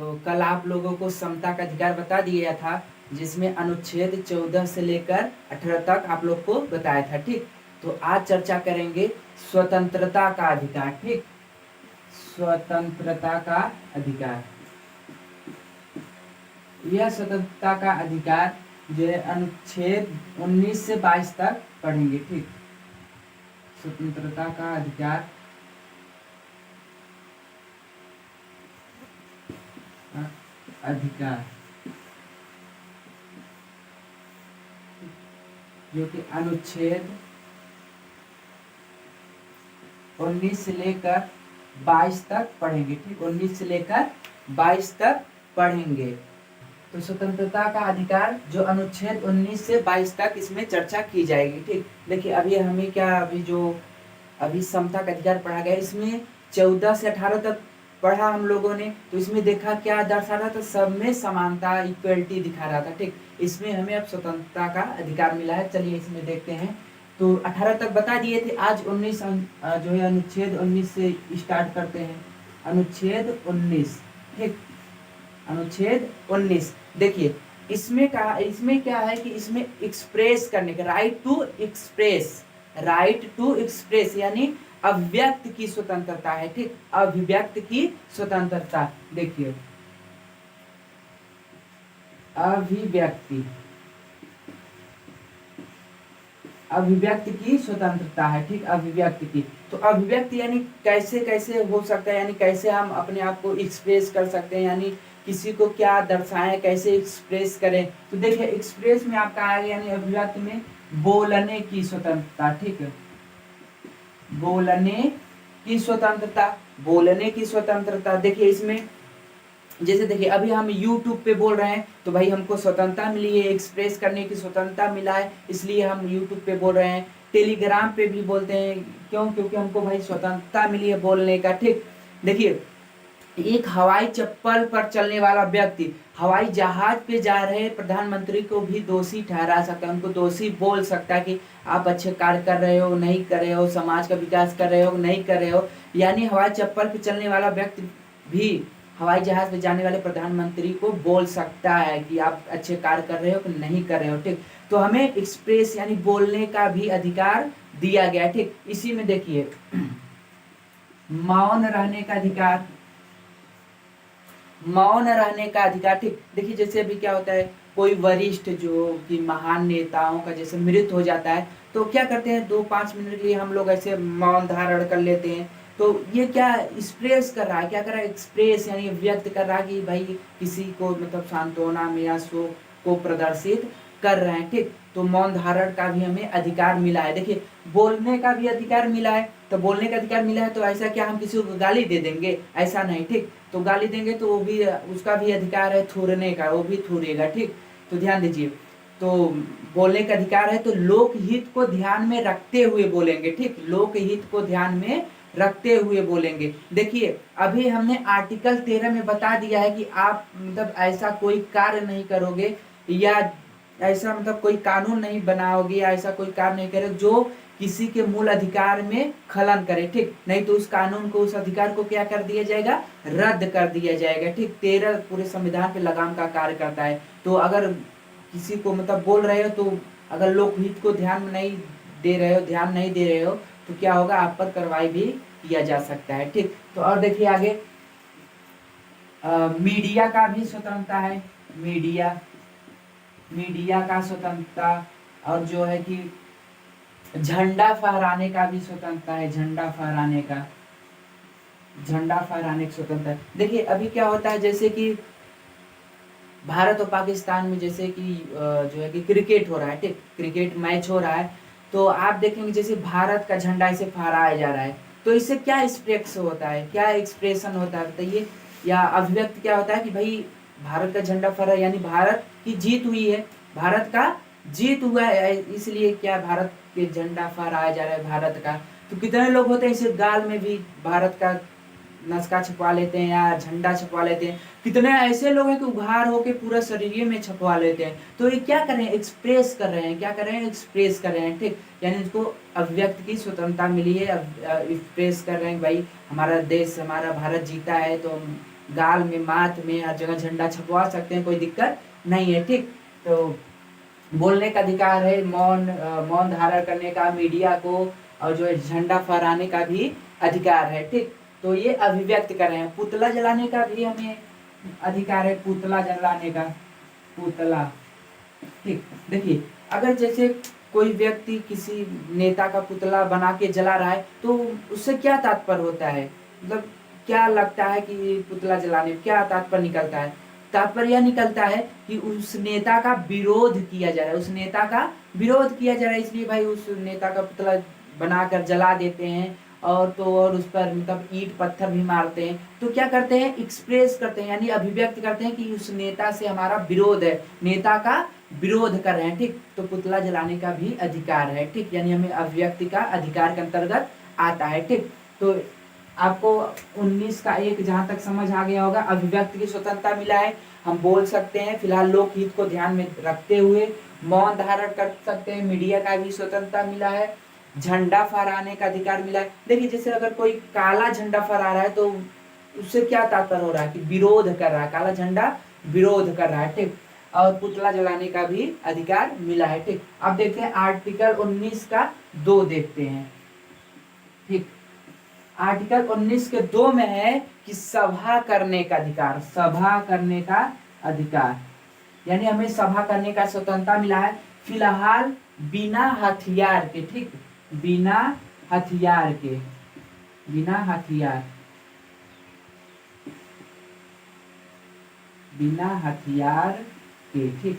तो कल आप लोगों को समता का अधिकार बता दिया था, जिसमें अनुच्छेद 14 से लेकर 18 तक आप लोग को बताया था। ठीक, तो आज चर्चा करेंगे स्वतंत्रता का अधिकार। ठीक, स्वतंत्रता का अधिकार। यह स्वतंत्रता का अधिकार जो है अनुच्छेद 19 से 22 तक पढ़ेंगे। ठीक, स्वतंत्रता का अधिकार जो कि अनुच्छेद 19 से लेकर 22 तक पढ़ेंगे। ठीक, 19 से लेकर 22 तक पढ़ेंगे। तो स्वतंत्रता का अधिकार जो अनुच्छेद 19 से 22 तक इसमें चर्चा की जाएगी। ठीक, देखिए अभी हमें क्या अभी समता का अधिकार पढ़ा गया, इसमें 14 से 18 तक पढ़ा हम लोगों ने। तो इसमें देखा क्या दर्शा रहा था, सब में समानता, इक्वलिटी दिखा रहा था। ठीक, इसमें हमें अब स्वतंत्रता का अधिकार मिला है। चलिए इसमें देखते हैं। तो 18 तक बता दिए थे, आज 19 जो है अनुच्छेद 19 से स्टार्ट करते हैं। अनुच्छेद 19। ठीक, अनुच्छेद 19 देखिए इसमें क्या है कि इसमें एक्सप्रेस करने का राइट टू एक्सप्रेस यानी अभिव्यक्त की स्वतंत्रता है। ठीक, अभिव्यक्त की स्वतंत्रता। देखिए अभिव्यक्ति की स्वतंत्रता है। ठीक, अभिव्यक्ति की। तो अभिव्यक्ति यानी कैसे कैसे हो सकता है, यानी कैसे हम अपने आप को एक्सप्रेस कर सकते हैं, यानी किसी को क्या दर्शाएं, कैसे एक्सप्रेस करें। तो देखिए एक्सप्रेस में आपका आएगा यानी अभिव्यक्ति में बोलने की स्वतंत्रता। ठीक है, बोलने की स्वतंत्रता। देखिए इसमें जैसे देखिए अभी हम YouTube पे बोल रहे हैं तो भाई हमको स्वतंत्रता मिली है, एक्सप्रेस करने की स्वतंत्रता मिला है, इसलिए हम YouTube पे बोल रहे हैं। टेलीग्राम पे भी बोलते हैं, क्यों? क्योंकि हमको भाई स्वतंत्रता मिली है बोलने का। ठीक, देखिए एक हवाई चप्पल पर चलने वाला व्यक्ति हवाई जहाज पे जा रहे प्रधानमंत्री को भी दोषी ठहरा सकता है, उनको दोषी बोल सकता है कि आप अच्छे कार्य कर रहे हो, नहीं कर रहे हो, समाज का विकास कर रहे हो, नहीं कर रहे हो। यानी हवाई चप्पल पे चलने वाला व्यक्ति भी हवाई जहाज में जाने वाले प्रधानमंत्री को बोल सकता है कि आप अच्छे कार्य कर रहे हो कि नहीं कर रहे हो। ठीक, तो हमें एक्सप्रेस यानी बोलने का भी अधिकार दिया गया। ठीक, इसी में देखिए मौन रहने का अधिकार। ठीक, देखिए जैसे अभी क्या होता है, कोई वरिष्ठ जो कि महान नेताओं का जैसे मृत्यु हो जाता है तो क्या करते हैं, 2-5 मिनट के लिए हम लोग ऐसे मौन धारण कर लेते हैं। तो ये क्या एक्सप्रेस कर रहा है, क्या कर रहा है, एक्सप्रेस यानी व्यक्त कर रहा है कि भाई किसी को मतलब सांत्वना में या शोक को प्रदर्शित कर रहे हैं। ठीक, तो मौन धारण का भी हमें अधिकार मिला है। देखिए बोलने का भी अधिकार मिला है, तो बोलने का अधिकार मिला है तो ऐसा क्या हम किसी को गाली दे देंगे? ऐसा नहीं। ठीक, तो गाली देंगे तो वो भी उसका भी अधिकार है थूरने का, वो भी थूरेगा। ठीक, तो ध्यान दीजिए, तो बोलने का अधिकार है तो लोकहित को ध्यान में रखते हुए बोलेंगे। ठीक, लोकहित को ध्यान में रखते हुए बोलेंगे। देखिए अभी हमने आर्टिकल 13 में बता दिया है कि आप मतलब ऐसा कोई कार्य नहीं करोगे या ऐसा मतलब कोई कानून नहीं बनाओगे या ऐसा कोई कार्य नहीं करोगे जो किसी के मूल अधिकार में खलन करे। ठीक, नहीं तो उस कानून को, उस अधिकार को क्या कर दिया जाएगा, रद्द कर दिया जाएगा। ठीक, 13 पूरे संविधान पे लगाम का कार्य करता है। तो अगर किसी को मतलब बोल रहे हो तो अगर लोकहित को ध्यान नहीं दे रहे हो तो क्या होगा, आप पर कार्रवाई भी किया जा सकता है। ठीक, तो और देखिए आगे मीडिया का भी स्वतंत्रता है। मीडिया का स्वतंत्रता, और जो है कि झंडा फहराने का भी स्वतंत्रता है। झंडा फहराने की स्वतंत्रता है। देखिए अभी क्या होता है, जैसे कि भारत और पाकिस्तान में जैसे कि जो है कि क्रिकेट हो रहा है। ठीक, क्रिकेट मैच हो रहा है तो आप देखेंगे जैसे भारत का झंडा इसे फहराया जा रहा है, तो इससे क्या एक्सप्रेशन होता है बताइए, या अभिव्यक्त क्या होता है कि भाई भारत का झंडा फहरा यानी भारत की जीत हुई है, भारत का जीत हुआ है, इसलिए क्या भारत के झंडा फहराया जा रहा है भारत का। तो कितने लोग होते हैं इसे गाल में भी भारत का नस्का छपवा लेते हैं या झंडा छपवा लेते हैं। कितने ऐसे लोग हैं कि उघार होके पूरा शरीर में छपवा लेते हैं। तो ये क्या कर रहे हैं, एक्सप्रेस कर रहे हैं। ठीक, यानी इसको अभिव्यक्त की स्वतंत्रता मिली है, एक्सप्रेस कर रहे हैं भाई हमारा देश, हमारा भारत जीता है तो गाल में, माथ में, हर जगह झंडा छपवा सकते हैं, कोई दिक्कत नहीं है। ठीक, तो बोलने का अधिकार है, मौन धारण करने का, मीडिया को, और जो है झंडा फहराने का भी अधिकार है। ठीक, तो ये अभिव्यक्त कर रहे हैं। पुतला जलाने का भी हमें अधिकार है, पुतला जलाने का, पुतला। ठीक, देखिए अगर जैसे कोई व्यक्ति किसी नेता का पुतला बना के जला रहा है तो उससे क्या तात्पर्य होता है, मतलब क्या लगता है कि पुतला जलाने में क्या तात्पर्य निकलता है? तात्पर्य यह निकलता है कि उस नेता का विरोध किया जा रहा है, उस नेता का विरोध किया जा रहा है, इसलिए भाई उस नेता का पुतला बनाकर जला देते हैं। और तो और उस पर मतलब ईंट पत्थर भी मारते हैं। तो क्या करते हैं, एक्सप्रेस करते हैं, यानी अभिव्यक्त करते हैं कि उस नेता से हमारा विरोध है, नेता का विरोध कर रहे हैं। ठीक, तो पुतला जलाने का भी अधिकार है। ठीक, यानी हमें अभिव्यक्ति का अधिकार के अंतर्गत आता है। ठीक, तो आपको 19 का 1 जहां तक समझ आ गया होगा, अभिव्यक्ति की स्वतंत्रता मिला है, हम बोल सकते हैं, फिलहाल लोकहित को ध्यान में रखते हुए मौन धारण कर सकते हैं, मीडिया का भी स्वतंत्रता मिला है, झंडा फहराने का अधिकार मिला है। देखिए जैसे अगर कोई काला झंडा फहरा रहा है तो उससे क्या तात्पर्य हो रहा है कि विरोध कर रहा है, काला झंडा विरोध कर रहा है। ठीक, और पुतला जलाने का भी अधिकार मिला है। ठीक, अब देखते हैं आर्टिकल 19 का 2 देखते हैं। ठीक, आर्टिकल 19 के 2 में है कि सभा करने का अधिकार, सभा करने का अधिकार, यानी हमें सभा करने का स्वतंत्रता मिला है, फिलहाल बिना हथियार के। ठीक, बिना हथियार के, बिना हथियार, बिना हथियार के। ठीक,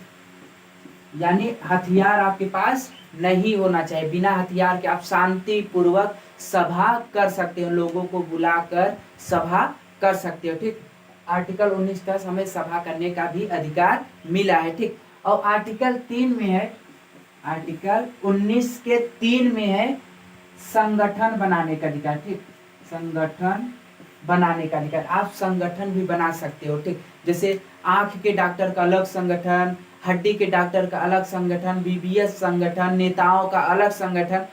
यानी हथियार आपके पास नहीं होना चाहिए, बिना हथियार के आप शांति पूर्वक सभा कर सकते हो, लोगों को बुलाकर सभा कर सकते हो। ठीक, आर्टिकल 19 का हमें सभा करने का भी अधिकार मिला है। ठीक, और आर्टिकल 3 में है, आर्टिकल 19 के 3 में है संगठन बनाने का अधिकार। ठीक, संगठन बनाने का अधिकार, आप संगठन भी बना सकते हो। ठीक, जैसे आंख के डॉक्टर का अलग संगठन, हड्डी के डॉक्टर का अलग संगठन, बीबीएस संगठन, नेताओं का अलग संगठन,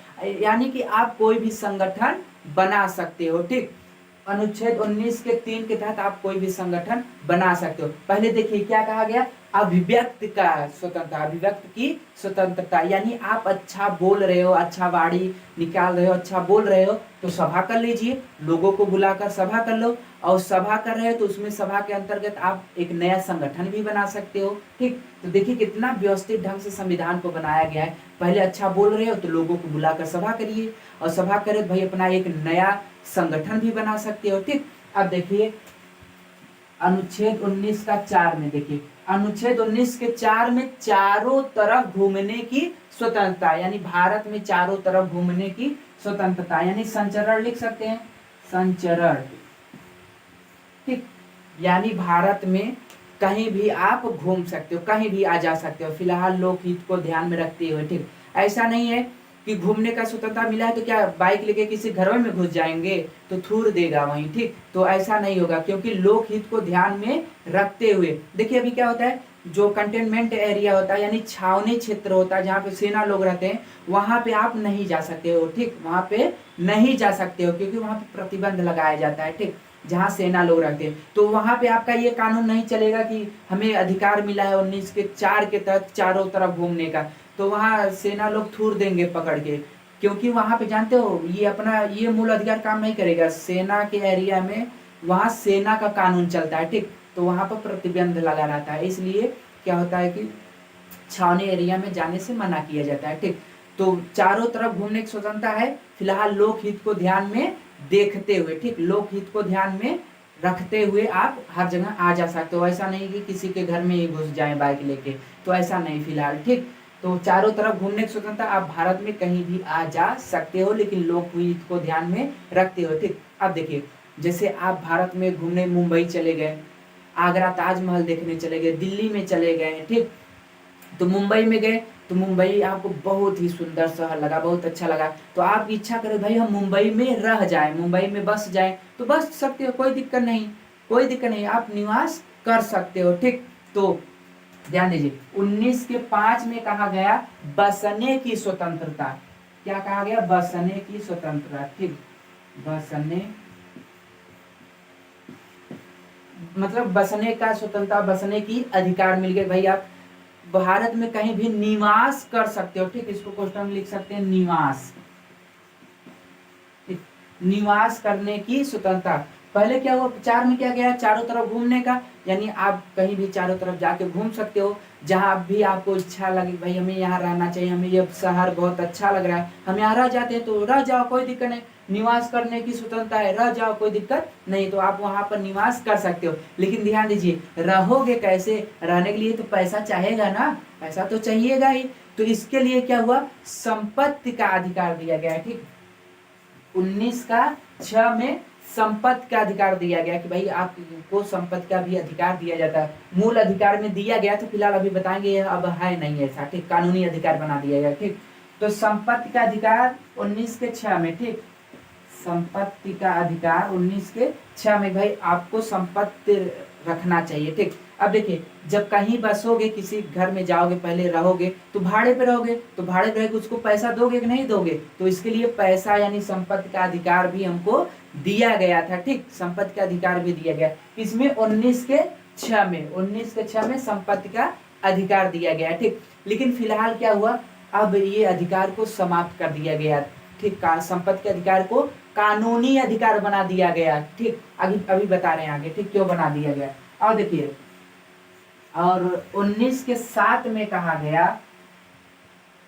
यानी कि आप कोई भी संगठन बना सकते हो। ठीक, अनुच्छेद 19 के 3 के तहत आप कोई भी संगठन बना सकते हो। पहले देखिए क्या कहा गया, अभिव्यक्त का स्वतंत्रता, अभिव्यक्त की स्वतंत्रता, यानी आप अच्छा बोल रहे हो, अच्छा वाणी निकाल रहे हो, अच्छा बोल रहे हो तो सभा कर लीजिए, लोगों को बुलाकर सभा कर लो, और सभा कर रहे हो तो उसमें सभा के अंतर्गत आप एक नया संगठन भी बना सकते हो। ठीक, तो देखिए कितना व्यवस्थित ढंग से संविधान को बनाया गया है। पहले अच्छा बोल रहे हो तो लोगों को बुलाकर सभा करिए, और सभा करे तो भाई अपना एक नया संगठन भी बना सकते हो। ठीक, अब देखिए अनुच्छेद 19 का 4 में देखिए, अनुच्छेद 19 के 4 में चारों तरफ घूमने की स्वतंत्रता, यानी भारत में चारों तरफ घूमने की स्वतंत्रता, यानी संचरण लिख सकते हैं, संचरण। ठीक, यानी भारत में कहीं भी आप घूम सकते हो, कहीं भी आ जा सकते हो, फिलहाल लोकहित को ध्यान में रखते हुए। ठीक, ऐसा नहीं है कि घूमने का स्वतंत्रता मिला है तो क्या बाइक लेके किसी घर में घुस जाएंगे तो थूर देगा वहीं। ठीक, तो ऐसा नहीं होगा, क्योंकि लोकहित को ध्यान में रखते हुए। देखिए अभी क्या होता है, जो कंटेनमेंट एरिया होता है यानी छावनी क्षेत्र होता है जहाँ पे सेना लोग रहते हैं, वहां पे आप नहीं जा सकते हो। ठीक, वहां पे नहीं जा सकते हो क्योंकि वहां पे प्रतिबंध लगाया जाता है। ठीक, जहाँ सेना लोग रहते हैं तो वहां पे आपका ये कानून नहीं चलेगा कि हमें अधिकार मिला है 19 के 4 के तहत चारों तरफ घूमने का, तो वहाँ सेना लोग थूर देंगे पकड़ के, क्योंकि वहां पे जानते हो ये अपना ये मूल अधिकार काम नहीं करेगा, सेना के एरिया में वहाँ सेना का कानून चलता है। ठीक, तो वहां पर प्रतिबंध लगा रहता है, इसलिए क्या होता है कि छावनी एरिया में जाने से मना किया जाता है। ठीक, तो चारों तरफ घूमने की स्वतंत्रता है, फिलहाल लोकहित को ध्यान में देखते हुए। ठीक, लोकहित को ध्यान में रखते हुए आप हर जगह आ जा सकते हो, ऐसा नहीं कि किसी के घर में ही घुस जाए बाइक लेके, तो ऐसा नहीं फिलहाल। ठीक, तो चारों तरफ घूमने की स्वतंत्रता, आप भारत में कहीं भी आ जा सकते हो लेकिन लोकहित को ध्यान में रखते हो। ठीक, अब देखिए जैसे आप भारत में घूमने मुंबई चले गए, आगरा ताजमहल देखने चले गए, दिल्ली में चले गए। ठीक, तो मुंबई में गए तो मुंबई आपको बहुत ही सुंदर शहर लगा, बहुत अच्छा लगा, तो आप इच्छा करें भाई हम मुंबई में रह जाए, मुंबई में बस जाए, तो बस सकते हो, कोई दिक्कत नहीं, कोई दिक्कत नहीं, आप निवास कर सकते हो। ठीक, तो ध्यान दीजिए 19 के 5 में कहा गया बसने की स्वतंत्रता, क्या कहा गया, बसने की स्वतंत्रता। ठीक, बसने मतलब बसने का स्वतंत्रता, बसने की अधिकार मिल गए भाई। आप भारत में कहीं भी निवास कर सकते हो, ठीक। इसको क्वेश्चन में लिख सकते हैं निवास, निवास करने की स्वतंत्रता। पहले क्या हुआ, 4 में क्या गया, चारों तरफ घूमने का, यानी आप कहीं भी चारों तरफ जाके घूम सकते हो, जहां भी आपको इच्छा लगे, भाई हमें यहाँ रहना चाहिए, हमें ये शहर बहुत अच्छा लग रहा है, हम यहाँ रह जाते हैं, तो रह जाओ, कोई दिक्कत नहीं। निवास करने की स्वतंत्रता है, रह जाओ, कोई दिक्कत नहीं, तो आप वहां पर निवास कर सकते हो। लेकिन ध्यान दीजिए, रहोगे कैसे, रहने के लिए तो पैसा चाहेगा ना, पैसा तो चाहिएगा ही। तो इसके लिए क्या हुआ, संपत्ति का अधिकार दिया गया है, ठीक। 19 का 6 में संपत्ति का अधिकार दिया गया कि भाई आपको संपत्ति का भी अधिकार दिया जाता है। मूल अधिकार में दिया गया था, फिलहाल अभी बताएंगे, अब है नहीं ऐसा, ठीक। कानूनी अधिकार बना दिया गया, ठीक। तो संपत्ति का अधिकार 19 के 6 में, ठीक। संपत्ति का अधिकार 19 के 6 में भाई आपको संपत्ति रखना चाहिए, ठीक। अब देखिए, जब कहीं बसोगे, किसी घर में जाओगे, पहले रहोगे तो भाड़े पे रहोगे, तो भाड़े पे उसको पैसा दोगे कि नहीं दोगे, तो इसके लिए पैसा यानी संपत्ति का अधिकार भी हमको दिया गया था, ठीक। संपत्ति का अधिकार भी दिया गया, इसमें 19 के 6 में, 19 के 6 में संपत्ति का अधिकार दिया गया, ठीक। लेकिन फिलहाल क्या हुआ, अब ये अधिकार को समाप्त कर दिया गया, ठीक। संपत्ति के अधिकार को कानूनी अधिकार बना दिया गया, ठीक। अभी अभी बता रहे हैं आगे, ठीक, क्यों बना दिया गया। और देखिए, और 19 के 7 में कहा गया,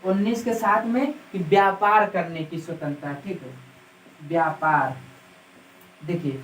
19 के 7 में कि व्यापार करने की स्वतंत्रता, ठीक है। व्यापार, देखिए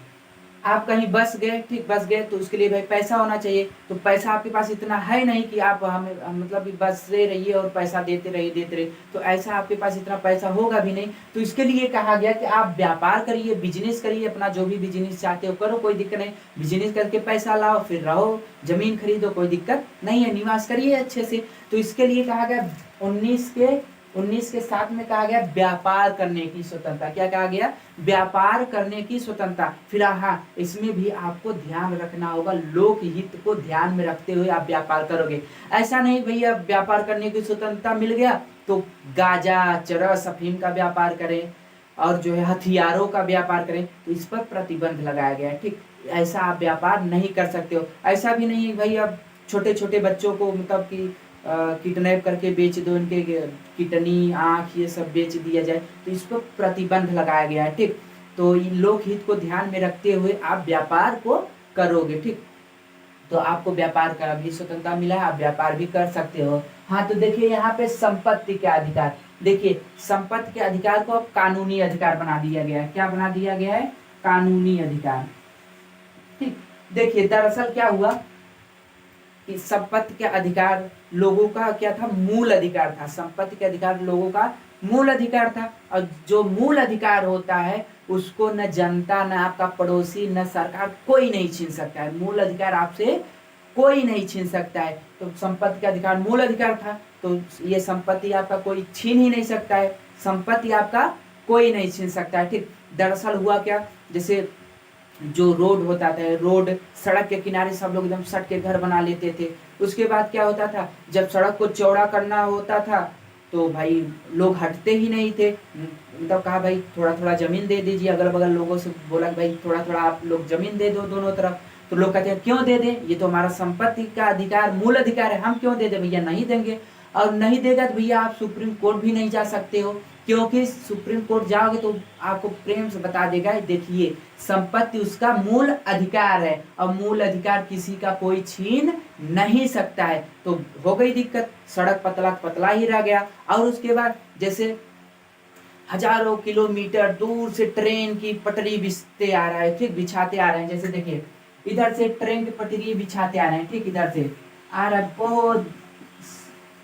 आप कहीं बस गए, ठीक, बस गए तो उसके लिए भाई पैसा होना चाहिए, तो पैसा आपके पास इतना है नहीं कि आप हमें मतलब बस से रहिए और पैसा देते रहिए, तो ऐसा आपके पास इतना पैसा होगा भी नहीं। तो इसके लिए कहा गया कि आप व्यापार करिए, बिजनेस करिए, अपना जो भी बिजनेस चाहते हो करो, कोई दिक्कत नहीं, बिजनेस करके पैसा लाओ, फिर रहो, जमीन खरीदो, कोई दिक्कत नहीं है, निवास करिए अच्छे से। तो इसके लिए कहा गया 19 के 7 में कहा गया व्यापार करने की स्वतंत्रता। क्या कहा गया, व्यापार करने की स्वतंत्रता। फिलहाल हाँ, इसमें भी आपको ध्यान रखना होगा, लोक हित को ध्यान में रखते हुए आप व्यापार करोगे। ऐसा नहीं भैया व्यापार करने की स्वतंत्रता मिल गया तो गांजा, चरस, अफीम का व्यापार करें और जो है हथियारों का व्यापार करें, तो इस पर प्रतिबंध लगाया गया है, ठीक। ऐसा आप व्यापार नहीं कर सकते हो। ऐसा भी नहीं है भाई अब छोटे छोटे बच्चों को मतलब कि किडनैप करके बेच दो, इनके किडनी, आँख, ये सब बेच दिया जाए, तो इस पर प्रतिबंध लगाया गया है, ठीक। तो लोक हित को ध्यान में रखते हुए आप व्यापार को करोगे, ठीक। तो आपको व्यापार का भी स्वतंत्रता मिला है, आप व्यापार भी कर सकते हो। हाँ, तो देखिए यहाँ पे संपत्ति के अधिकार, देखिए संपत्ति के अधिकार को अब कानूनी अधिकार बना दिया गया है। क्या बना दिया गया है, कानूनी अधिकार, ठीक। देखिए दरअसल क्या हुआ कि संपत्ति के अधिकार लोगों का क्या था, मूल अधिकार था। संपत्ति के अधिकार लोगों का मूल अधिकार था, और जो मूल अधिकार होता है उसको न जनता, न आपका पड़ोसी, न सरकार, कोई नहीं छीन सकता है। मूल अधिकार आपसे कोई नहीं छीन सकता है। तो संपत्ति का अधिकार मूल अधिकार था, तो ये संपत्ति आपका कोई छीन ही नहीं सकता है, संपत्ति आपका कोई नहीं छीन सकता है, ठीक। दरअसल हुआ क्या, जैसे जो रोड होता था, रोड, सड़क के किनारे सब लोग एकदम सट के घर बना लेते थे। उसके बाद क्या होता था, जब सड़क को चौड़ा करना होता था तो भाई लोग हटते ही नहीं थे, मतलब कहा भाई थोड़ा थोड़ा जमीन दे दीजिए, अगल बगल लोगों से बोला भाई थोड़ा थोड़ा आप लोग जमीन दे दो दोनों तरफ। तो लोग कहते हैं क्यों दे दें, ये तो हमारा संपत्ति का अधिकार, मूल अधिकार है, हम क्यों दे दें, भैया नहीं देंगे। और नहीं देगा तो भैया आप सुप्रीम कोर्ट भी नहीं जा सकते हो, क्योंकि सुप्रीम कोर्ट जाओगे तो आपको प्रेम से बता देगा, देखिए संपत्ति उसका मूल अधिकार है और मूल अधिकार किसी का कोई छीन नहीं सकता है। तो हो गई दिक्कत, सड़क पतला पतला ही रह गया। और उसके बाद जैसे हजारों किलोमीटर दूर से ट्रेन की पटरी बिछते आ रहा है, ठीक, बिछाते आ रहे हैं। जैसे देखिए इधर से ट्रेन की पटरी बिछाते आ रहे हैं, ठीक, इधर से आ रहा है, बहुत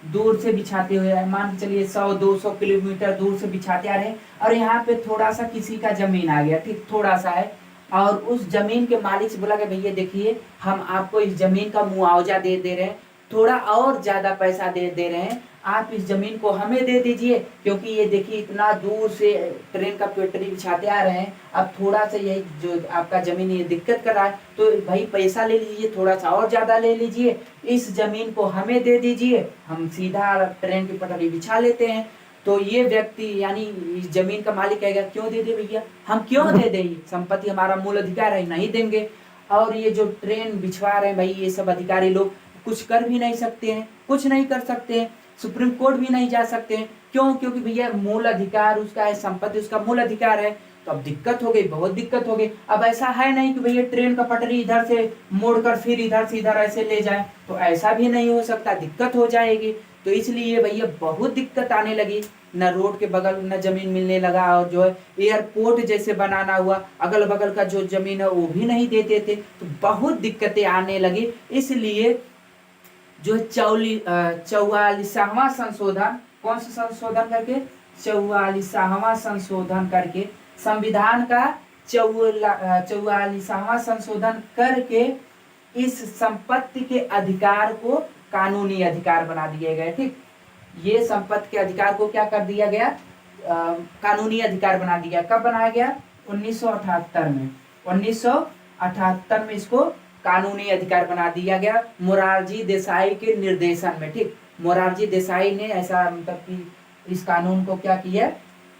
दूर से बिछाते हुए, मान के चलिए 100-200 किलोमीटर दूर से बिछाते आ रहे हैं, और यहाँ पे थोड़ा सा किसी का जमीन आ गया, ठीक, थोड़ा सा है, और उस जमीन के मालिक से बोला कि भैया देखिए हम आपको इस जमीन का मुआवजा दे रहे हैं, थोड़ा और ज्यादा पैसा दे रहे हैं, आप इस जमीन को हमें दे दीजिए, क्योंकि ये देखिए इतना दूर से ट्रेन का पटरी बिछाते आ रहे हैं, अब थोड़ा सा यही जो आपका जमीन ये दिक्कत कर रहा है, तो भाई पैसा ले लीजिए, थोड़ा सा और ज्यादा ले लीजिए, इस जमीन को हमें दे दीजिए, हम सीधा ट्रेन की पटरी बिछा लेते हैं। तो ये व्यक्ति यानी इस जमीन का मालिक कहेगा क्यों दे दे भैया, हम क्यों दे दें, संपत्ति हमारा मूल अधिकार है, नहीं देंगे। और ये जो ट्रेन बिछवा रहे हैं भाई, ये सब अधिकारी लोग कुछ कर भी नहीं सकते हैं, कुछ नहीं कर सकते हैं, सुप्रीम कोर्ट भी नहीं जा सकते हैं। क्यों? क्योंकि भैया मूल अधिकार उसका है, संपत्ति उसका मूल अधिकार है। तो अब दिक्कत हो गई, बहुत दिक्कत हो गई। अब ऐसा है नहीं कि भैया ट्रेन का पटरी इधर से मोड़कर फिर इधर से इधर ऐसे ले जाए, तो ऐसा भी नहीं हो सकता, दिक्कत हो जाएगी। तो इसलिए भैया बहुत दिक्कत आने लगी, न रोड के बगल न जमीन मिलने लगा, और जो है एयरपोर्ट जैसे बनाना हुआ, अगल बगल का जो जमीन है वो भी नहीं देते थे, तो बहुत दिक्कतें आने लगी। इसलिए जो 44वां संशोधन, कौन सा संशोधन करके, 44वां संशोधन करके, संविधान का 44वां संशोधन करके इस संपत्ति के अधिकार को कानूनी अधिकार बना दिए गए। ठीक, ये संपत्ति के अधिकार को क्या कर दिया गया, कानूनी अधिकार बना दिया। कब बनाया गया? 1978 में। 1978 में इसको कानूनी अधिकार बना दिया गया, मोरारजी देसाई के निर्देशन में। ठीक, मोरारजी देसाई ने ऐसा मतलब कि इस कानून को क्या किया,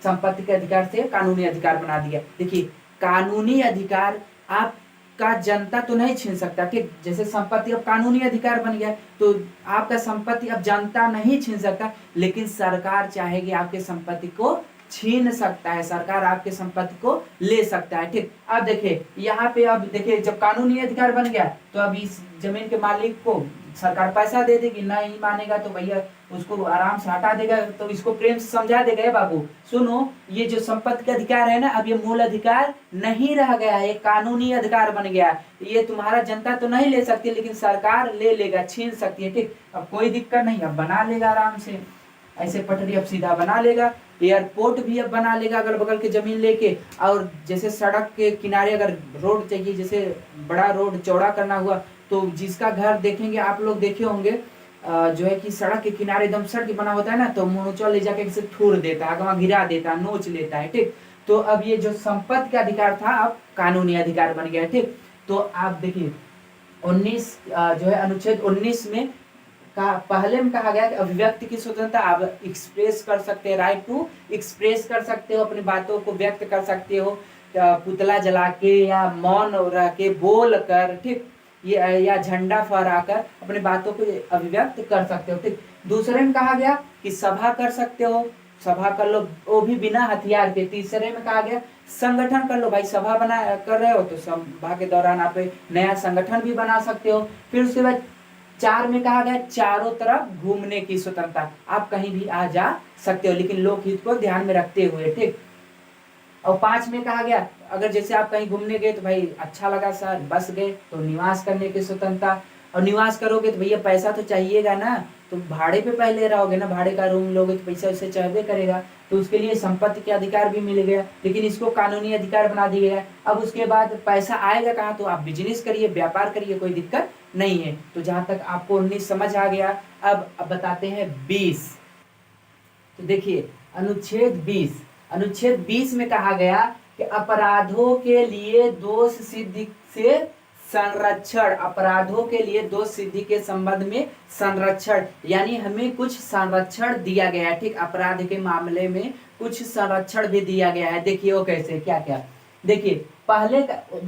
संपत्ति के अधिकार से कानूनी अधिकार बना दिया। देखिए, कानूनी अधिकार आपका जनता तो नहीं छीन सकता। ठीक, जैसे संपत्ति अब कानूनी अधिकार बन गया, तो आपका संपत्ति अब जनता नहीं छीन सकता, लेकिन सरकार चाहेगी आपके संपत्ति को छीन सकता है, सरकार आपके संपत्ति को ले सकता है। ठीक, अब देखिए यहाँ पे, अब देखिए जब कानूनी अधिकार बन गया तो अब इस जमीन के मालिक को सरकार पैसा दे देगी, नहीं मानेगा तो भैया उसको आराम से हटा देगा। तो इसको प्रेम से समझा देगा, बाबू सुनो, ये जो संपत्ति का अधिकार है ना, अब ये मूल अधिकार नहीं रह गया है, कानूनी अधिकार बन गया। ये तुम्हारा जनता तो नहीं ले सकती, लेकिन सरकार ले लेगा, छीन सकती है। ठीक, अब कोई दिक्कत नहीं, अब बना लेगा आराम से, ऐसे पटरी अब सीधा बना लेगा, एयरपोर्ट भी अब बना लेगा अगल बगल के जमीन लेके। और जैसे सड़क के किनारे अगर रोड चाहिए, जैसे बड़ा रोड चौड़ा करना हुआ, तो जिसका घर देखेंगे आप लोग देखे होंगे, जो है कि सड़क के किनारे एकदम सड़क बना होता है ना, तो मोनोचौल ले जाके किसी ठूर देता है, वहां गिरा देता है, नोच लेता है। ठीक, तो अब ये जो संपत्ति का अधिकार था अब कानूनी अधिकार बन गया। ठीक, तो आप देखिए 19 जो है अनुच्छेद 19 में पहले में कहा गया कि अभिव्यक्ति की स्वतंत्रता, आप एक्सप्रेस कर सकते हैं, राइट टू एक्सप्रेस कर सकते हो, अपनी बातों को व्यक्त कर सकते हो, पुतला जला के या मौन रह के बोल कर, ठीक, ये या झंडा फहराकर अपनी बातों को अभिव्यक्त कर सकते हो। ठीक, दूसरे में कहा गया कि सभा कर सकते हो, सभा कर लो, वो भी बिना हथियार के। तीसरे में कहा गया संगठन कर लो, भाई सभा बना कर रहे हो तो सभा के दौरान आप नया संगठन भी बना सकते हो। फिर उसके बाद 4 में कहा गया चारों तरफ घूमने की स्वतंत्रता, आप कहीं भी आ जा सकते हो, लेकिन लोकहित को ध्यान में रखते हुए। ठीक, और 5 में कहा गया अगर जैसे आप कहीं घूमने गए तो भाई अच्छा लगा सर, बस गए, तो निवास करने की स्वतंत्रता। और निवास करोगे तो भैया पैसा तो चाहिएगा ना, तो भाड़े पे पहले रहोगे ना, भाड़े का रूम लोगे तो पैसा उससे चाहिए करेगा, तो उसके लिए संपत्ति के अधिकार भी मिल गया, लेकिन इसको कानूनी अधिकार बना दिया गया। अब उसके बाद पैसा आएगा कहाँ, तो आप बिजनेस करिए, व्यापार करिए, कोई दिक्कत नहीं है। तो जहां तक आपको 19 समझ आ गया, अब बताते हैं 20। तो देखिए अनुच्छेद 20 में कहा गया कि अपराधों के लिए दोष सिद्धि से संरक्षण, अपराधों के लिए दोष सिद्धि के संबंध में संरक्षण, यानी हमें कुछ संरक्षण दिया गया है। ठीक, अपराध के मामले में कुछ संरक्षण भी दिया गया है। देखिए वो कैसे, क्या क्या, देखिए पहले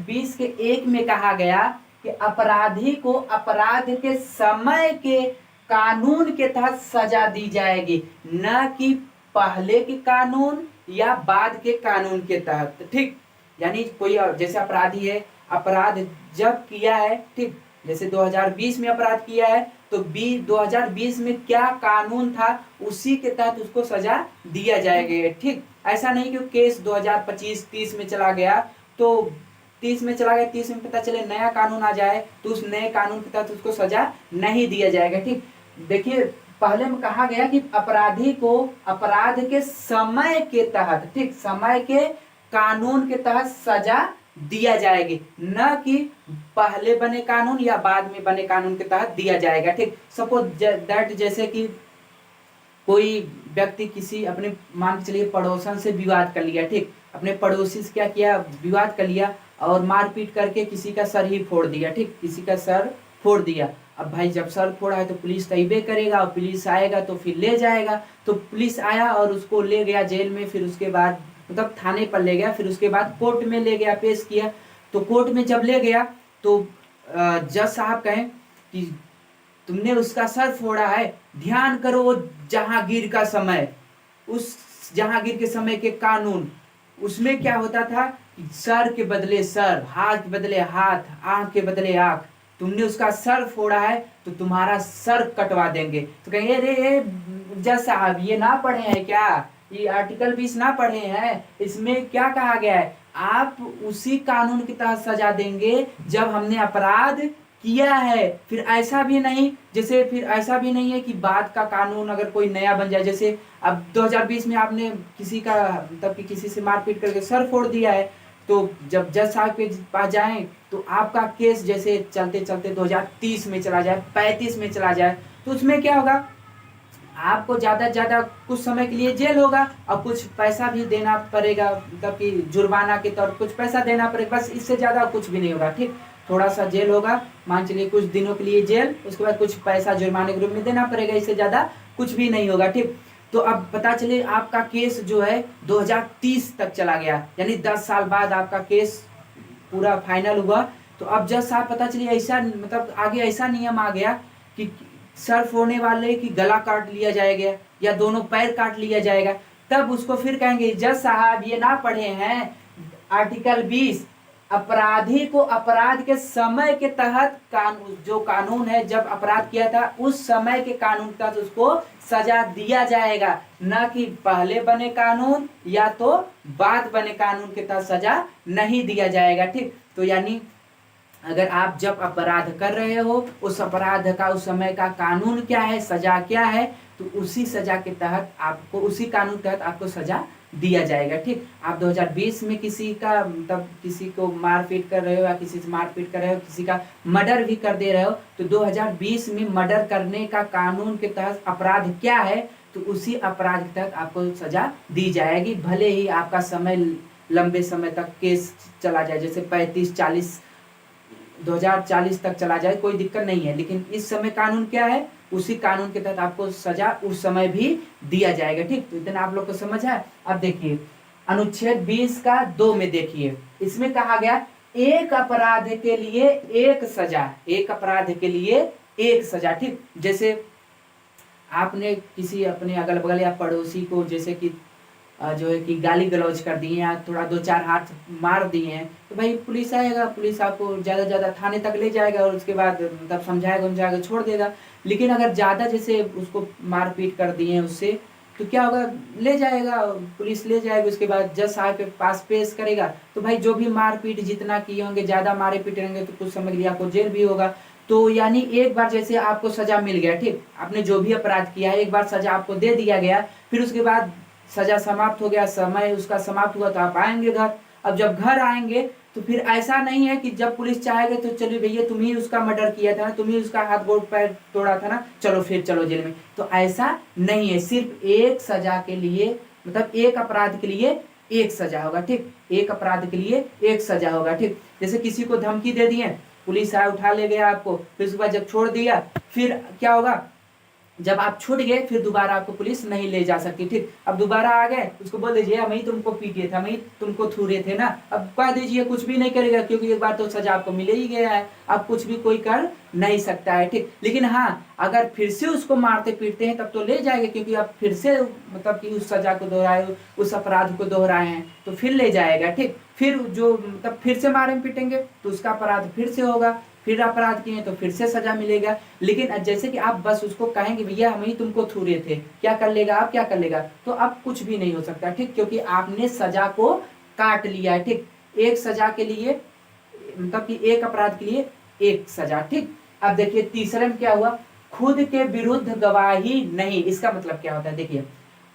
20 के 1 में कहा गया कि अपराधी को अपराध के समय के कानून के तहत सजा दी जाएगी, न कि पहले के कानून या बाद के कानून के तहत। ठीक, यानी कोई जैसे अपराधी है, अपराध जब किया है, ठीक, जैसे 2020 में अपराध किया है, तो 2020 में क्या कानून था उसी के तहत उसको सजा दिया जाएगा। ठीक, ऐसा नहीं कि केस 2025-30 में चला गया तो 30 में चला गया, 30 में पता चले नया कानून आ जाए तो उस नए कानून के तहत उसको सजा नहीं दिया जाएगा। ठीक, देखिए पहले में कहा गया कि अपराधी को अपराध के समय के तहत, ठीक, समय के कानून के तहत सजा दिया जाएगी, न कि पहले बने कानून या बाद में बने कानून के तहत दिया जाएगा। ठीक, सपोज दैट जैसे कि कोई व्यक्ति किसी अपने, मान के चलिए पड़ोसन से विवाद कर लिया, ठीक, अपने पड़ोसी से क्या किया, विवाद कर लिया और मारपीट करके किसी का सर ही फोड़ दिया। ठीक, किसी का सर फोड़ दिया। अब भाई जब सर फोड़ा है तो पुलिस तैबे करेगा, और पुलिस आएगा तो फिर ले जाएगा। तो पुलिस आया और उसको ले गया जेल में, फिर उसके बाद मतलब थाने पर ले गया, फिर उसके बाद कोर्ट में ले गया, पेश किया। तो कोर्ट में जब ले गया तो जज साहब कहें कि तुमने उसका सर फोड़ा है, ध्यान करो वो जहांगीर का समय, उस जहांगीर के समय के कानून, उसमें क्या होता था कि सर के बदले सर, हाथ के बदले हाथ, आंख के बदले आंख, तुमने उसका सर फोड़ा है तो तुम्हारा सर कटवा देंगे। तो कहेंगे अरे जज साहब ये ना पढ़े हैं क्या, ये आर्टिकल 20 ना पढ़े हैं, इसमें क्या कहा गया है, आप उसी कानून के तहत सजा देंगे जब हमने अपराध किया है। फिर ऐसा भी नहीं, जैसे फिर ऐसा भी नहीं है कि बाद का कानून अगर कोई नया बन जाए, जैसे अब 2020 में आपने किसी का मतलब कि किसी से मारपीट करके सर फोड़ दिया है, तो जब जज साहब के पास जाएं तो आपका केस जैसे चलते चलते 2030 में चला जाए, 35 में चला जाए, तो उसमें क्या होगा, आपको ज्यादा से ज्यादा कुछ समय के लिए जेल होगा और कुछ पैसा भी देना पड़ेगा, मतलब कि जुर्माना के तौर पर कुछ पैसा देना पड़ेगा, बस इससे ज्यादा कुछ भी नहीं होगा। ठीक, थोड़ा सा जेल होगा, मान चलिए कुछ दिनों के लिए जेल, उसके बाद कुछ पैसा जुर्माने के रूप में देना पड़ेगा, इससे ज्यादा कुछ भी नहीं होगा। ठीक, तो अब पता चले आपका केस जो है 2030 तक चला गया, यानी 10 साल बाद आपका केस पूरा फाइनल हुआ। तो अब जज साहब पता चलिए ऐसा मतलब आगे ऐसा नियम आ गया कि सर फोड़ने वाले की गला काट लिया जाएगा या दोनों पैर काट लिया जाएगा, तब उसको फिर कहेंगे जज साहब ये ना पढ़े हैं आर्टिकल 20, अपराधी को अपराध के समय के तहत कानून, जो कानून है जब अपराध किया था उस समय के कानून के तहत उसको सजा दिया जाएगा, न कि पहले बने कानून या तो बाद बने कानून के तहत सजा नहीं दिया जाएगा। ठीक, तो यानी अगर आप जब अपराध कर रहे हो उस अपराध का उस समय का कानून क्या है, सजा क्या है, तो उसी सजा के तहत आपको, उसी कानून के तहत आपको सजा दिया जाएगा। ठीक, आप 2020 में किसी का मतलब किसी को मारपीट कर रहे हो या किसी से मारपीट कर रहे हो, किसी का मर्डर भी कर दे रहे हो, तो 2020 में मर्डर करने का कानून के तहत अपराध क्या है, तो उसी अपराध के तहत आपको सजा दी जाएगी, भले ही आपका समय लंबे समय तक केस चला जाए, जैसे 35-40 2040 तक चला जाए, कोई दिक्कत नहीं है, लेकिन इस समय कानून क्या है, उसी कानून के तहत आपको सजा उस समय भी दिया जाएगा। ठीक, तो इतना आप लोग को समझ है। अब देखिए अनुच्छेद 20 का 2 में देखिए, इसमें कहा गया एक अपराध के लिए एक सजा, एक अपराध के लिए एक सजा। ठीक, जैसे आपने किसी अपने अगल बगल या पड़ोसी को जैसे कि जो है कि गाली गलौज कर दिए या थोड़ा 2-4 हाथ मार दिए हैं, तो भाई पुलिस आएगा, पुलिस आपको ज़्यादा से ज़्यादा थाने तक ले जाएगा और उसके बाद मतलब समझाएगा उमझाएगा छोड़ देगा। लेकिन अगर ज़्यादा जैसे उसको मारपीट कर दिए हैं उससे, तो क्या होगा, ले जाएगा, पुलिस ले जाएगी, उसके बाद जज साहब के पास पेश करेगा, तो भाई जो भी मारपीट जितना किए होंगे, ज़्यादा मारे पीटे होंगे, तो कुछ समय के लिए आपको जेल भी होगा। तो यानी एक बार जैसे आपको सजा मिल गया, ठीक, आपने जो भी अपराध किया है एक बार सजा आपको दे दिया गया, फिर उसके बाद सजा समाप्त हो गया, समय उसका समाप्त हुआ, तो आप आएंगे घर। अब जब घर आएंगे तो फिर ऐसा नहीं है कि जब पुलिस चाहेगा तो चलिए भैया तुम ही उसका मर्डर किया था ना, तुम ही उसका हाथ गोड़ पैर तोड़ा था ना, चलो फिर चलो जेल में, तो ऐसा नहीं है। सिर्फ एक सजा के लिए, मतलब एक अपराध के लिए एक सजा होगा। ठीक, एक अपराध के लिए एक सजा होगा। ठीक, जैसे किसी को धमकी दे दिए, पुलिस आया उठा ले गया आपको, फिर उसके बाद जब छोड़ दिया, फिर क्या होगा, जब आप छूट गए फिर दोबारा आपको पुलिस नहीं ले जा सकती। ठीक, अब दोबारा आ गए, उसको बोल दीजिए हम ही तुमको पीटे थे, हम ही तुमको थूरे थे ना, अब कह दीजिए कुछ भी नहीं करेगा, क्योंकि एक बार तो सजा आपको मिले ही गया है, अब कुछ भी कोई कर नहीं सकता है। ठीक, लेकिन हाँ अगर फिर से उसको मारते पीटते हैं तब तो ले जाएंगे, क्योंकि आप फिर से मतलब कि उस सजा को दोहराए, उस अपराध को दोहराए हैं, तो फिर ले जाएगा। ठीक, फिर जो मतलब फिर से मारेंगे पीटेंगे तो उसका अपराध फिर से होगा, फिर अपराध किए तो फिर से सजा मिलेगा। लेकिन जैसे कि आप बस उसको कहेंगे भैया हम ही तुमको थूरे थे, क्या कर लेगा, आप क्या कर लेगा, तो अब कुछ भी नहीं हो सकता। ठीक, क्योंकि आपने सजा को काट लिया है। ठीक, एक सजा के लिए मतलब कि एक अपराध के लिए एक सजा। ठीक, अब देखिए तीसरे में क्या हुआ, खुद के विरुद्ध गवाही नहीं। इसका मतलब क्या होता है, देखिए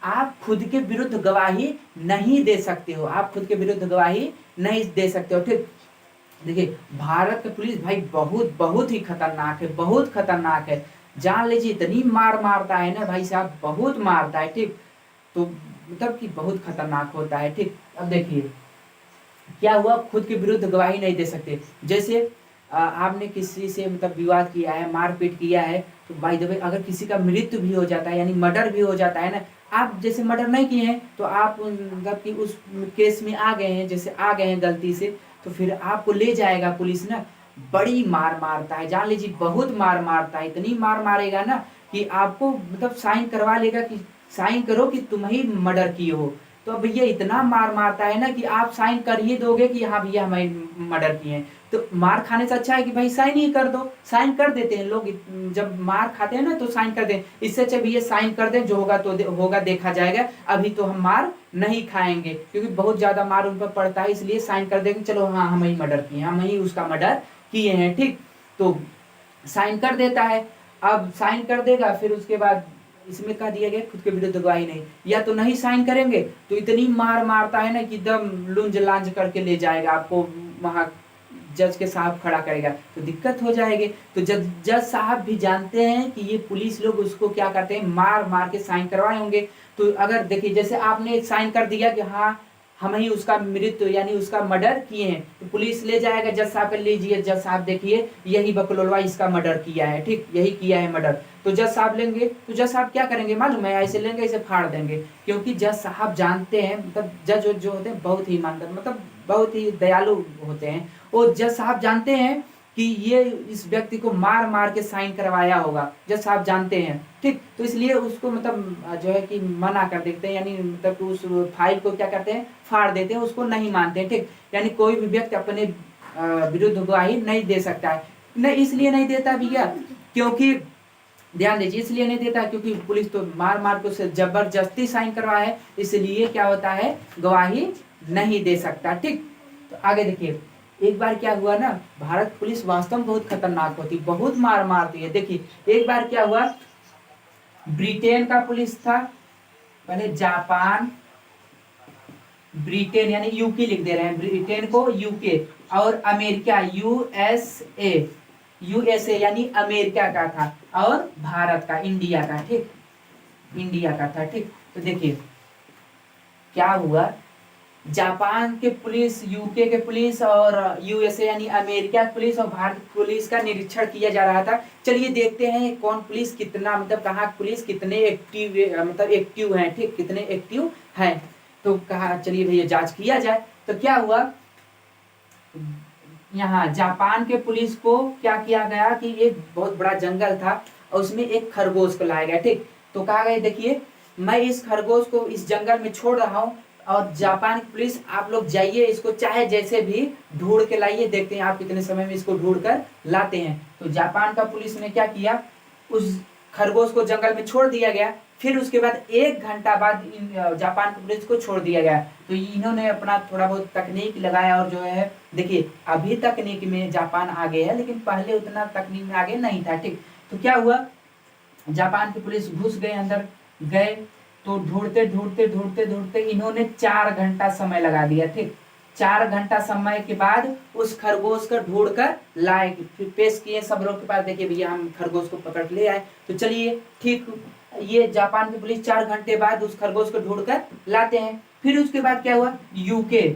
आप खुद के विरुद्ध गवाही नहीं दे सकते हो, आप खुद के विरुद्ध गवाही नहीं दे सकते हो। ठीक, देखिए भारत का पुलिस भाई बहुत बहुत ही खतरनाक है, बहुत खतरनाक है, जान लीजिए इतनी मार मारता है ना भाई साहब, बहुत मारता है। ठीक, तो मतलब कि बहुत खतरनाक होता है। ठीक, अब देखिए क्या हुआ, खुद के विरुद्ध गवाही नहीं दे सकते। जैसे आपने किसी से मतलब विवाद किया है, मारपीट किया है, तो बाय द वे अगर किसी का मृत्यु भी हो जाता है, यानी मर्डर भी हो जाता है ना, आप जैसे मर्डर नहीं किए हैं तो आप मतलब कि उस केस में आ गए हैं, जैसे आ गए हैं गलती से, तो फिर आपको ले जाएगा पुलिस ना, बड़ी मार मारता है, जान लीजिए बहुत मार मारता है, इतनी मार मारेगा ना कि आपको मतलब साइन करवा लेगा कि साइन करो कि तुम ही मर्डर किए हो। तो भैया इतना मार मारता है ना कि आप साइन कर ही दोगे कि हाँ भैया हमें मर्डर किए हैं। तो मार खाने से अच्छा है कि भाई साइन ही कर दो, साइन कर देते हैं लोग, जब मार खाते हैं ना तो साइन कर दें, इससे अच्छा भैया साइन कर दें, जो होगा तो होगा देखा जाएगा, अभी तो हम मार नहीं खाएंगे, क्योंकि बहुत ज्यादा मार उन पर पड़ता है, इसलिए साइन कर देंगे चलो हाँ हम ही मर्डर किए, हम ही उसका मर्डर किए हैं, ठीक। तो साइन कर देता है। अब साइन कर देगा, फिर उसके बाद इसमें कह दिया गया खुद के विरुद्ध गवाही नहीं, या तो नहीं साइन करेंगे तो इतनी मार मारता है ना कि दम लुंज लांज करके ले जाएगा आपको, वहां जज के साहब खड़ा करेगा तो दिक्कत हो जाएगी। तो जज जज साहब भी जानते हैं कि ये पुलिस लोग उसको क्या करते हैं, मार मार के साइन करवाए होंगे। तो अगर देखिए जैसे आपने साइन कर दिया कि हाँ हम ही उसका मृत्यु यानी उसका मर्डर किए हैं, तो पुलिस ले जाएगा जज साहब, लीजिए जज साहब देखिए यही बकलोलवा इसका मर्डर किया है, ठीक यही किया है मर्डर। तो जज साहब लेंगे, तो जज साहब क्या करेंगे मालूम है, ऐसे लेंगे इसे फाड़ देंगे, क्योंकि जज साहब जानते हैं, मतलब जज जो होते हैं बहुत ही ईमानदार, मतलब बहुत ही दयालु होते हैं। वो जज साहब जानते हैं कि ये इस व्यक्ति को मार मार के साइन करवाया होगा, जज साहब जानते हैं, ठीक। तो इसलिए उसको मतलब जो है कि मना कर देते हैं, यानी मतलब उस फाइल को क्या करते हैं, फाड़ देते हैं, उसको नहीं मानते हैं, ठीक। यानी कोई भी व्यक्ति अपने विरुद्ध गवाही नहीं दे सकता है। नहीं इसलिए नहीं देता भैया क्योंकि ध्यान दीजिए, इसलिए नहीं देता क्योंकि पुलिस तो मार मार के उसे जबरदस्ती साइन करवाया है, इसलिए क्या होता है गवाही नहीं दे सकता, ठीक। तो आगे देखिए, एक बार क्या हुआ ना, भारत पुलिस वास्तव में बहुत खतरनाक होती, बहुत मार मारती है। देखिए एक बार क्या हुआ, ब्रिटेन का पुलिस था, पहले जापान, ब्रिटेन यानी यूके लिख दे रहे हैं, ब्रिटेन को यूके, और अमेरिका यूएसए, यूएसए यानी अमेरिका का था, और भारत का इंडिया का, ठीक इंडिया का था, ठीक। तो देखिए क्या हुआ, जापान के पुलिस, यूके के पुलिस और यूएसए यानी अमेरिका पुलिस और भारत पुलिस का निरीक्षण किया जा रहा था। चलिए देखते हैं कौन पुलिस कितना मतलब कहाँ पुलिस कितने एक्टिव मतलब एक्टिव हैं, ठीक कितने एक्टिव हैं। तो कहा चलिए भैया जांच किया जाए। तो क्या हुआ, यहाँ जापान के पुलिस को क्या किया गया कि एक बहुत बड़ा जंगल था और उसमें एक खरगोश को लाया गया, ठीक। तो कहा गया देखिए मैं इस खरगोश को इस जंगल में छोड़ रहा हूँ, और जापान की पुलिस आप लोग जाइए इसको चाहे जैसे भी ढूंढ के लाइए, देखते हैं आप कितने समय में इसको ढूंढ कर लाते हैं। तो जापान का पुलिस ने क्या किया, उस खरगोश को जंगल में छोड़ दिया गया, फिर उसके बाद 1 घंटा बाद जापान की पुलिस को छोड़ दिया गया। तो इन्होंने अपना थोड़ा बहुत तकनीक लगाया, और जो है देखिए अभी तकनीक में जापान आगे है, लेकिन पहले उतना तकनीक में आगे नहीं था, ठीक। तो क्या हुआ, जापान की पुलिस घुस गए अंदर, गए तो ढूंढते ढूंढते ढूंढते ढूंढते इन्होंने 4 घंटा समय लगा दिया, ठीक। 4 घंटा समय के बाद उस खरगोश को ढूंढ कर लाए, फिर पेश किए सब लोग के पास, देखिए भैया हम खरगोश को पकड़ ले आए। तो चलिए ठीक, ये जापान की पुलिस 4 घंटे बाद उस खरगोश को ढूंढ कर लाते हैं। फिर उसके बाद क्या हुआ, यूके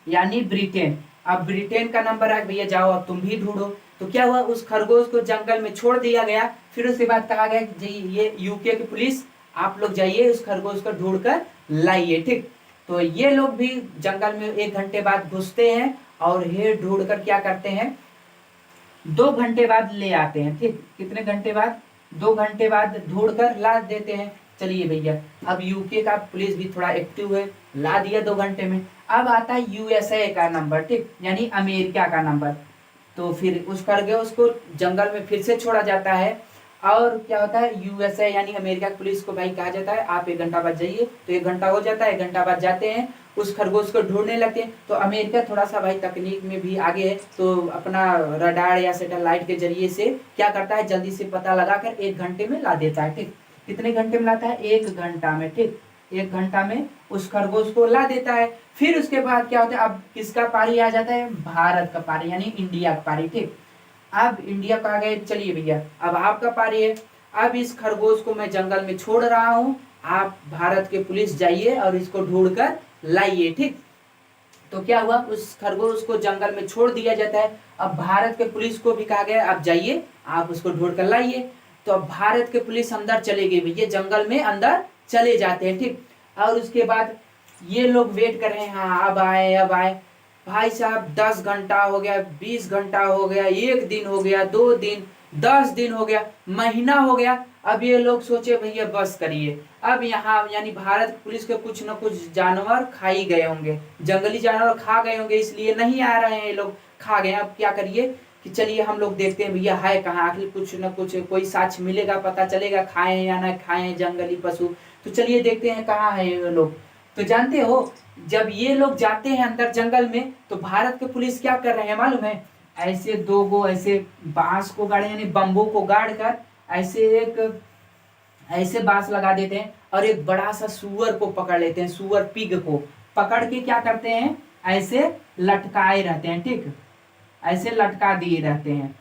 यानी ब्रिटेन, अब ब्रिटेन का नंबर है भैया जाओ अब तुम भी ढूंढो। तो क्या हुआ, उस खरगोश को जंगल में छोड़ दिया गया, फिर उसके बाद कहा गया कि जी ये यूके की पुलिस आप लोग जाइए उस खरगोश को ढूंढ कर लाइए, ठीक। तो ये लोग भी जंगल में 1 घंटे बाद घुसते हैं, और ये ढूंढ कर क्या करते हैं, 2 घंटे बाद ले आते हैं, ठीक। कितने घंटे बाद, 2 घंटे बाद ढूंढ कर ला देते हैं। चलिए भैया अब यूके का पुलिस भी थोड़ा एक्टिव है, ला दिया 2 घंटे में। अब आता है यूएसए का नंबर, ठीक यानी अमेरिका का नंबर। तो फिर उस करके उसको जंगल में फिर से छोड़ा जाता है, और क्या होता है यूएसए यानी अमेरिका की पुलिस को भाई कहा जाता है आप 1 घंटा बाद जाइए। तो 1 घंटा हो जाता है, 1 घंटा बाद जाते हैं उस खरगोश को ढूंढने लगते हैं। तो अमेरिका थोड़ा सा भाई तकनीक में भी आगे है, तो अपना रडार या सैटेलाइट के जरिए से क्या करता है जल्दी से पता लगाकर 1 घंटे में ला देता है, ठीक। कितने घंटे में लाता है, 1 घंटा में, ठीक 1 घंटा में उस खरगोश को ला देता है। फिर उसके बाद क्या होता है, अब किसका पारी आ जाता है, भारत का पारी यानी इंडिया का पारी, ठीक। अब इंडिया का आ गए, चलिए भैया अब आपका पारी है। अब इस खरगोश को मैं जंगल में छोड़ रहा हूँ, आप भारत के पुलिस जाइए और इसको ढूंढ कर लाइए, ठीक। तो क्या हुआ, उस खरगोश को जंगल में छोड़ दिया जाता है। अब भारत के पुलिस को भी कहा गया आप जाइए आप उसको ढूंढ कर लाइए। तो अब भारत के पुलिस अंदर चले गए भैया, जंगल में अंदर चले जाते हैं, ठीक। और उसके बाद ये लोग वेट कर रहे हैं, हाँ अब आए अब आए। भाई साहब 10 घंटा हो गया, 20 घंटा हो गया, 1 दिन हो गया, 2 दिन, 10 दिन हो गया, महीना हो गया। अब ये लोग सोचे भैया बस करिए, अब यहाँ यानी भारत पुलिस के कुछ न कुछ जानवर खा ही गए होंगे, जंगली जानवर खा गए होंगे, इसलिए नहीं आ रहे हैं ये लोग, खा गए। अब क्या करिए कि चलिए हम लोग देखते हैं भैया है कहाँ, आखिर कुछ न कुछ कोई साक्ष्य मिलेगा, पता चलेगा खाए हैं या ना खाए हैं जंगली पशु। तो चलिए देखते हैं कहाँ है ये लोग। तो जानते हो जब ये लोग जाते हैं अंदर जंगल में, तो भारत के पुलिस क्या कर रहे हैं मालूम है, ऐसे दो गो ऐसे बांस को गाड़े यानी बम्बू को गाड़ कर ऐसे एक ऐसे बांस लगा देते हैं और एक बड़ा सा सुअर को पकड़ लेते हैं, सुअर पिग को पकड़ के क्या करते हैं, ऐसे लटकाए रहते हैं, ठीक, ऐसे लटका दिए रहते हैं,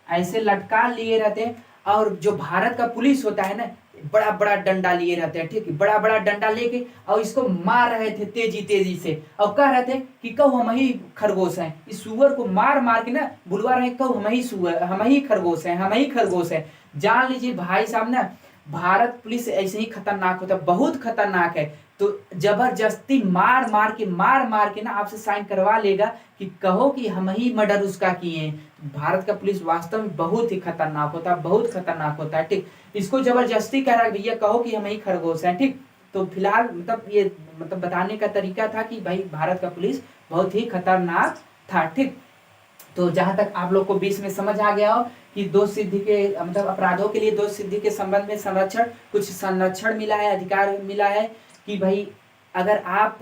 ऐसे लटका लिए रहते हैं। और जो भारत का पुलिस होता है ना, बड़ा बड़ा डंडा लिए रहते हैं, ठीक है, बड़ा बड़ा डंडा लेके और इसको मार रहे थे तेजी तेजी से, और कह रहे थे कि कहो हम ही खरगोश हैं, इस सुअर को मार मार के ना बुलवा रहे, कहो हम ही सुअर, हम ही खरगोश हैं, हम ही खरगोश हैं। जान लीजिए भाई साहब ना, भारत पुलिस ऐसे ही खतरनाक होता है, बहुत खतरनाक है। तो जबरदस्ती मार मार के ना आपसे साइन करवा लेगा कि कहो कि हम ही मर्डर उसका किए हैं। तो भारत का पुलिस वास्तव में बहुत ही खतरनाक होता है, बहुत खतरनाक होता है, ठीक। इसको जबरदस्ती कह रहा है भैया कहो कि हम ही खरगोश हैं, ठीक। तो फिलहाल मतलब ये मतलब बताने का तरीका था कि भाई भारत का पुलिस बहुत ही खतरनाक था, ठीक। तो जहां तक आप लोग को बीच में समझ आ गया हो कि दोष सिद्धि के मतलब अपराधों के लिए दोष सिद्धि के संबंध में संरक्षण, कुछ संरक्षण मिला है, अधिकार मिला है कि भाई अगर आप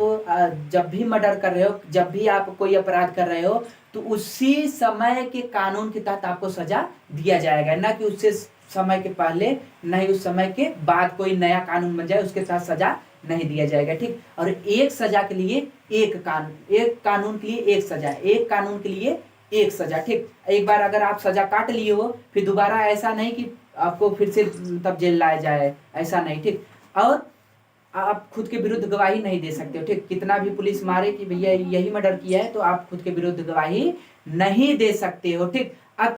जब भी मर्डर कर रहे हो, जब भी आप कोई अपराध कर रहे हो, तो उसी समय के कानून के तहत आपको सजा दिया जाएगा, ना कि उससे समय के पहले, न ही उस समय के बाद कोई नया कानून बन जाए उसके तहत सजा नहीं दिया जाएगा, ठीक। और एक सजा के लिए एक कानून, एक कानून के लिए एक सजा, एक कानून के लिए एक सजा, ठीक। एक बार अगर आप सजा काट लिए हो, फिर दोबारा ऐसा नहीं कि आपको फिर से तब जेल लाया जाए, ऐसा नहीं, ठीक। और आप खुद के विरुद्ध गवाही नहीं दे सकते हो, ठीक। कितना भी पुलिस मारे कि भैया यही मर्डर किया है, तो आप खुद के विरुद्ध गवाही नहीं दे सकते हो, ठीक।